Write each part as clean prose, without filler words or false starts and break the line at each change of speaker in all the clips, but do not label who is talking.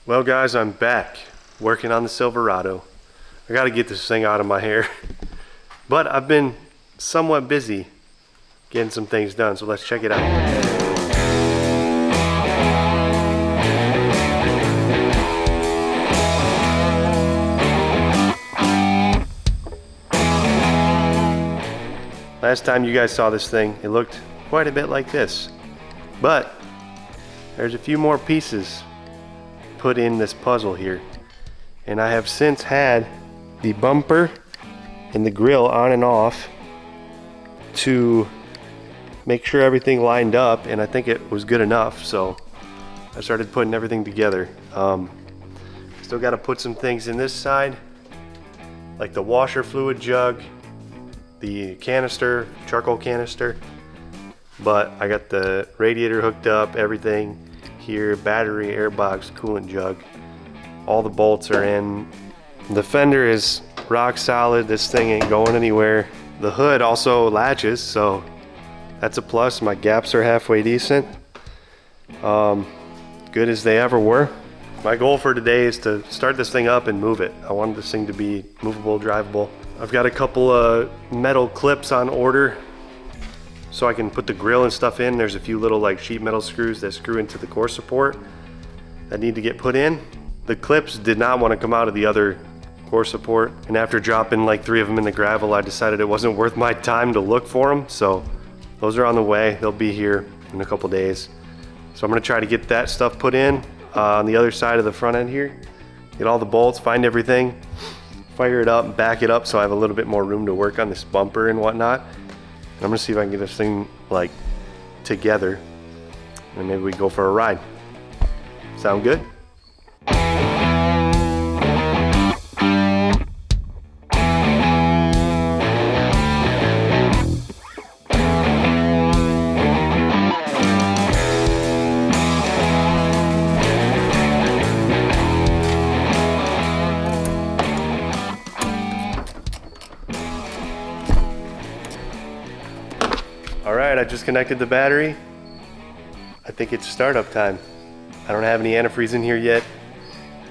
Well guys, I'm back working on the Silverado. I gotta get this thing out of my hair. But I've been somewhat busy getting some things done, so let's check it out. Last time you guys saw this thing, it looked quite a bit like this. But there's a few more pieces put in this puzzle here. And I have since had the bumper and the grill on and off to make sure everything lined up, and I think it was good enough, so I started putting everything together. Still got to put some things in this side, like the washer fluid jug, the canister, charcoal canister, but I got the radiator hooked up, everything here, battery, airbox, coolant jug, all the bolts are in. The fender is rock solid, this thing ain't going anywhere. The hood also latches, so that's a plus. My gaps are halfway decent, good as they ever were. My goal for today is to start this thing up and move it. I wanted this thing to be movable, drivable. I've got a couple of metal clips on order so I can put the grill and stuff in. There's a few little like sheet metal screws that screw into the core support that need to get put in. The clips did not want to come out of the other core support, and after dropping like 3 of them in the gravel, I decided it wasn't worth my time to look for them, so those are on the way. They'll be here in a couple days. So I'm gonna try to get that stuff put in on the other side of the front end here, get all the bolts, find everything, fire it up, back it up so I have a little bit more room to work on this bumper and whatnot. I'm gonna see if I can get this thing like together, and maybe we go for a ride. Sound good? Alright, I just connected the battery. I think it's startup time. I don't have any antifreeze in here yet.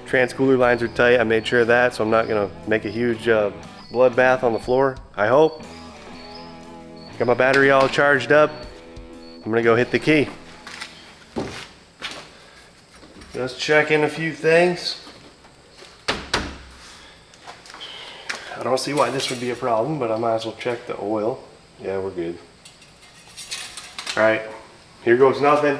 Trans-cooler lines are tight, I made sure of that, so I'm not gonna make a huge bloodbath on the floor, I hope. Got my battery all charged up. I'm gonna go hit the key. Just checking a few things. I don't see why this would be a problem, but I might as well check the oil. Yeah, we're good. All right, here goes nothing.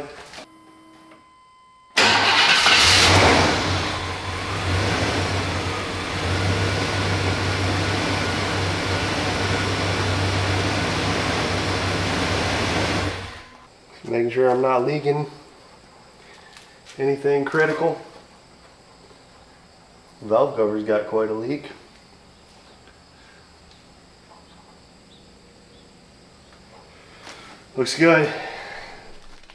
Making sure I'm not leaking anything critical. Valve cover's got quite a leak. Looks good.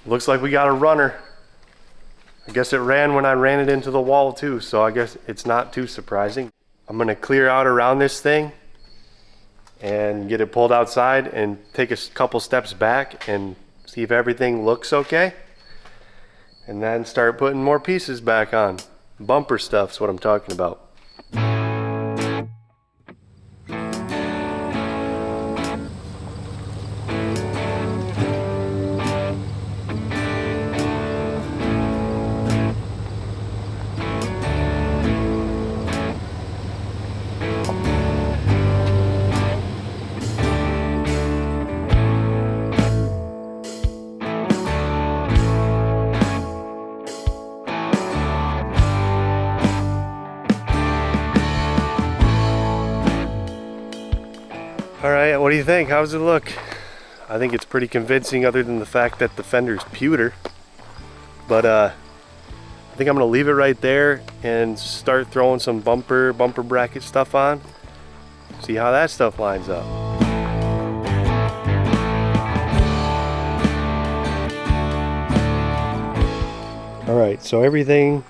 Looks like we got a runner. I guess it ran when I ran it into the wall too, so I guess it's not too surprising. I'm gonna clear out around this thing and get it pulled outside and take a couple steps back and see if everything looks okay, and then start putting more pieces back on. Bumper stuff's what I'm talking about. All right, what do you think? How does it look? I think it's pretty convincing, other than the fact that the fender's pewter. But I think I'm gonna leave it right there and start throwing some bumper bracket stuff on. See how that stuff lines up. All right, so everything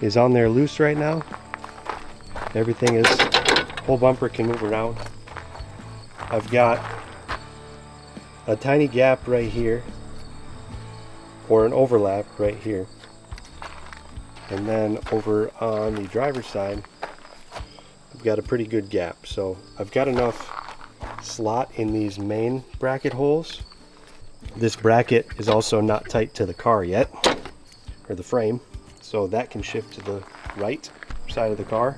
is on there loose right now. Everything is, whole bumper can move around. I've got a tiny gap right here, or an overlap right here. And then over on the driver's side, I've got a pretty good gap. So I've got enough slot in these main bracket holes. This bracket is also not tight to the car yet, or the frame, so that can shift to the right side of the car.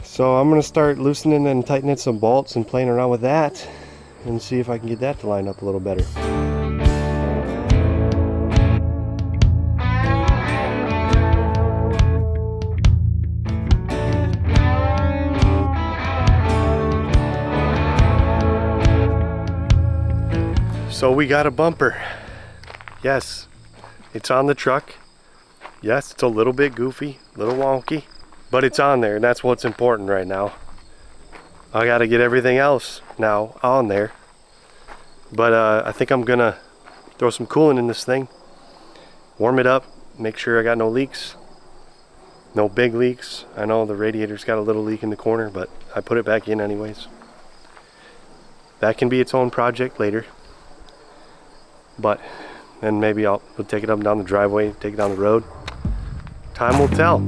So I'm going to start loosening and tightening some bolts and playing around with that and see if I can get that to line up a little better. So we got a bumper. Yes, it's on the truck. Yes, it's a little bit goofy, a little wonky, but it's on there, and that's what's important right now. I gotta get everything else now on there. But I think I'm gonna throw some coolant in this thing, warm it up, make sure I got no leaks, no big leaks. I know the radiator's got a little leak in the corner, but I put it back in anyways. That can be its own project later. But then maybe we'll take it up and down the driveway, take it down the road. Time will tell.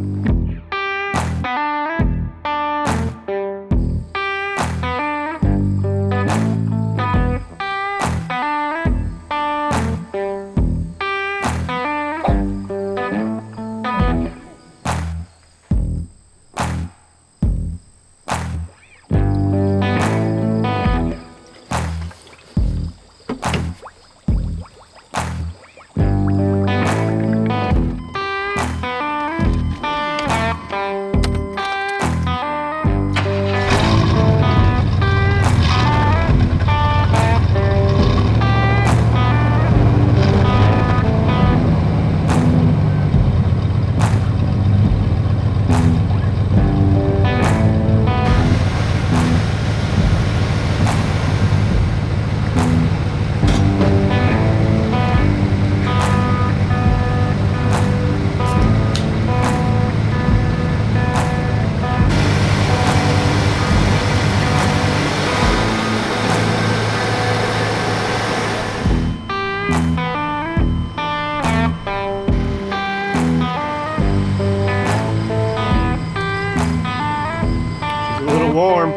Warm.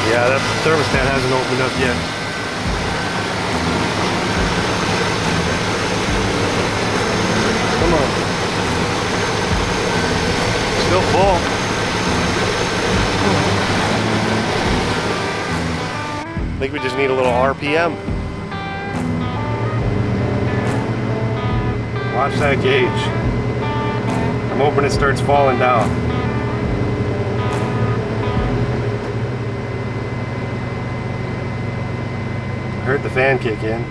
Yeah, that thermostat hasn't opened up yet. Come on. Still full. I think we just need a little RPM. Watch that gauge. I'm hoping it starts falling down. Heard the fan kick in.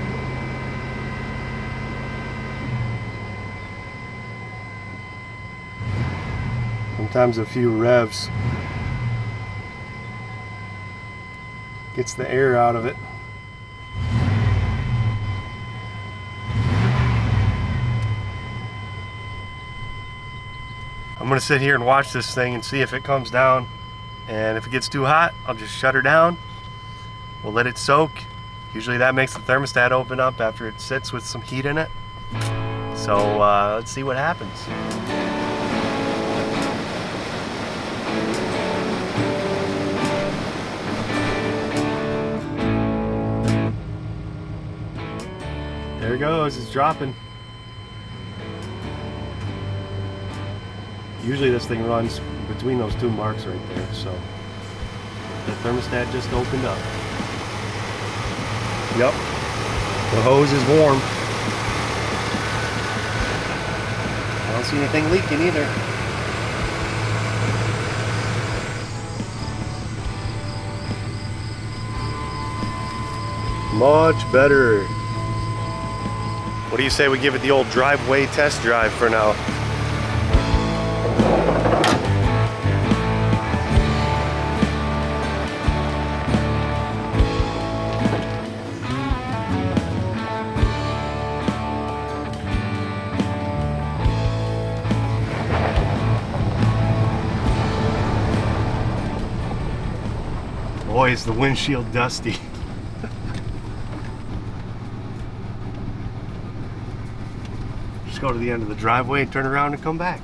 Sometimes a few revs gets the air out of it. I'm gonna sit here and watch this thing and see if it comes down, and if it gets too hot, I'll just shut her down. We'll let it soak. Usually that makes the thermostat open up after it sits with some heat in it. So let's see what happens. There it goes, it's dropping. Usually this thing runs between those two marks right there, so the thermostat just opened up. Yep, the hose is warm. I don't see anything leaking either. Much better. What do you say we give it the old driveway test drive for now? Boy, is the windshield dusty. Just go to the end of the driveway and turn around and come back.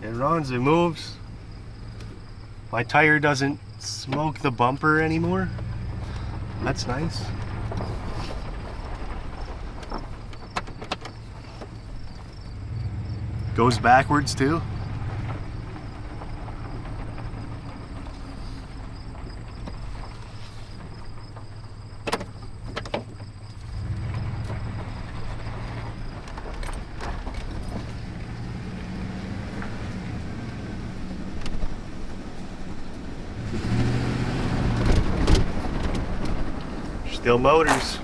It runs, it moves. My tire doesn't smoke the bumper anymore. That's nice. Goes backwards too. Still motors.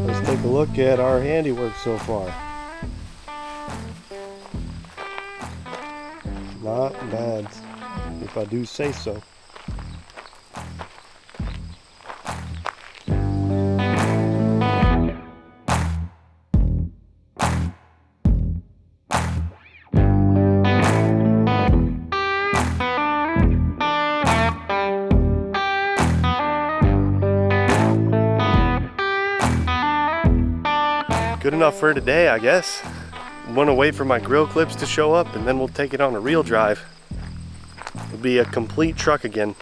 Let's take a look at our handiwork so far. Not bad, if I do say so. Good enough for today, I guess. I'm gonna wait for my grill clips to show up and then we'll take it on a real drive. It'll be a complete truck again.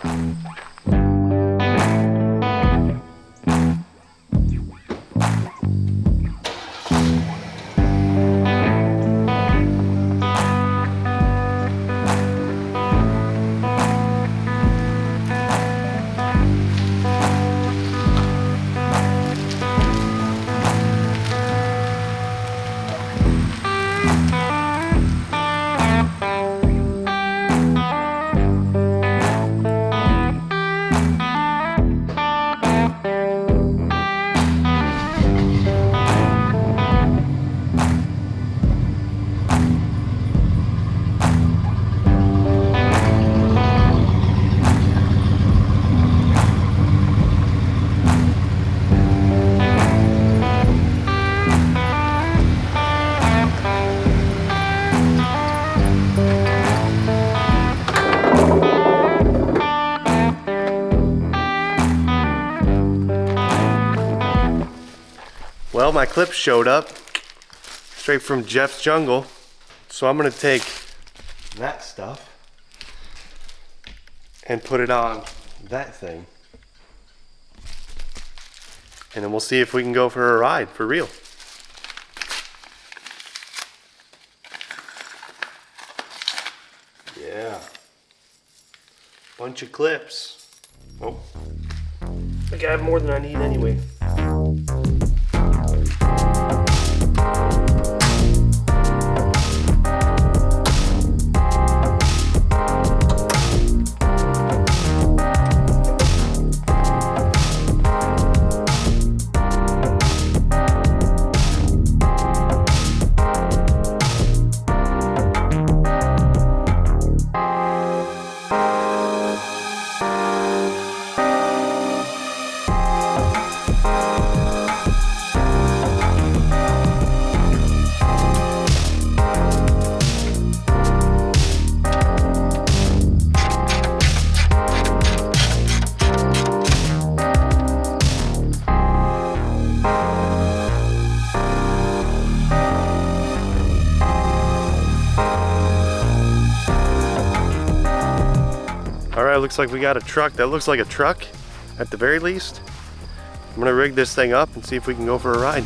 Well, my clips showed up straight from Jeff's Jungle, so I'm gonna take that stuff and put it on that thing, and then we'll see if we can go for a ride for real. Yeah, bunch of clips. Oh, I think I have more than I need anyway. Alright, looks like we got a truck that looks like a truck at the very least. I'm gonna rig this thing up and see if we can go for a ride.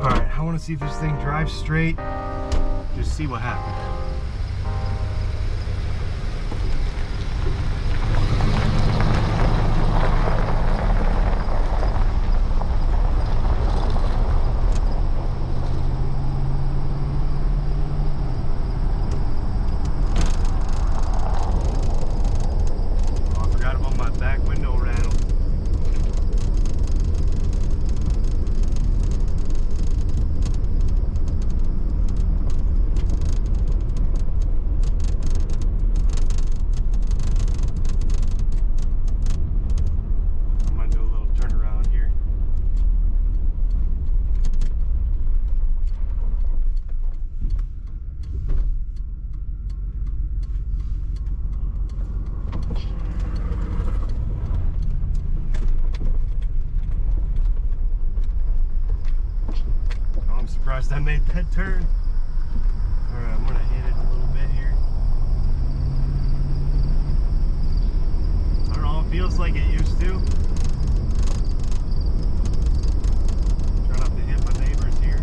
Alright, I want to see if this thing drives straight. Just see what happens. fast I made that turn. Alright, I'm gonna hit it a little bit here. I don't know, it feels like it used to. Try not to hit my neighbors here.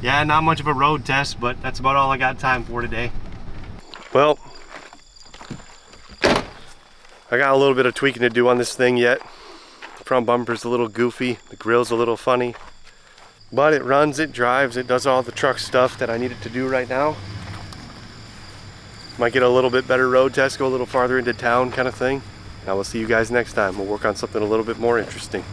Yeah, not much of a road test, but that's about all I got time for today. Well, I got a little bit of tweaking to do on this thing yet. The front bumper's a little goofy, the grill's a little funny, but it runs, it drives, it does all the truck stuff that I need it to do right now. Might get a little bit better road test, go a little farther into town kind of thing. I will see you guys next time. We'll work on something a little bit more interesting.